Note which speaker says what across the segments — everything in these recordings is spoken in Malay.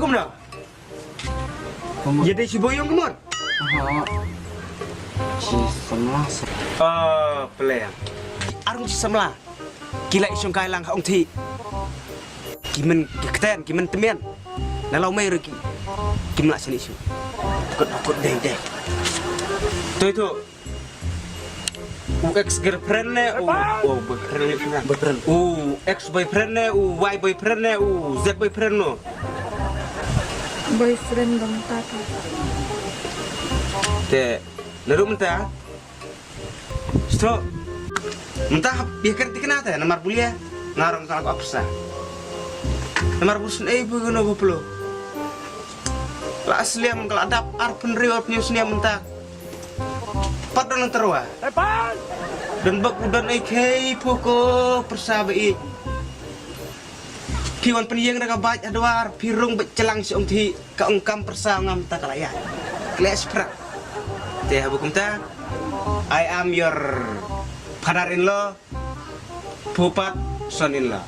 Speaker 1: kum dah. Jadi si boyong kemot.
Speaker 2: Si semla.
Speaker 1: Pelayang. Arung si semla. Kila isong kailang hong thi. Kimen kekten, kimen temian. Nalau mai reki. Kim lak sini isu. Kut deh. Itu. Ex girlfriend ne, boyfriend. Ex boyfriend ne, Y boyfriend ne, Z boyfriend no.
Speaker 3: Boyfriend bang tata.
Speaker 1: Te, lalu mentah. Stop. Mentah biarkan tikna teh nomor bulia ngarang kalau apa sah. Nomor busun bukan apa pelo. Lah asli am kalau ada arpen riwal penyusnya mentah. Padahal terwa. Dan bak udan kei poko persabai. Piwan peniyang dah baca adwar pirung bercelang si omthi ka ongkam persa ngam ta kalaya. Kles prak. Teh bukum ta. I am your father-in-law. Pupat son-in-law.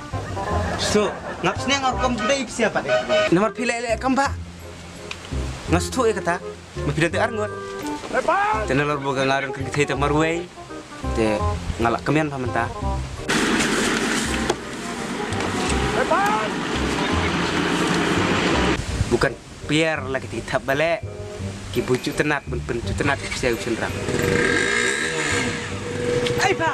Speaker 1: So, ngap sini ngorkom dai siapa deh. Nomor pilih kamba. Ngastu kata. Mapidan te arngot. Tenelor boga ngarang ke kita marway. Te ngalak kemian pamenta. Bukan biar lagi kita balik. Ki bucu tenat ben tenat saya usun rang. Ai pa.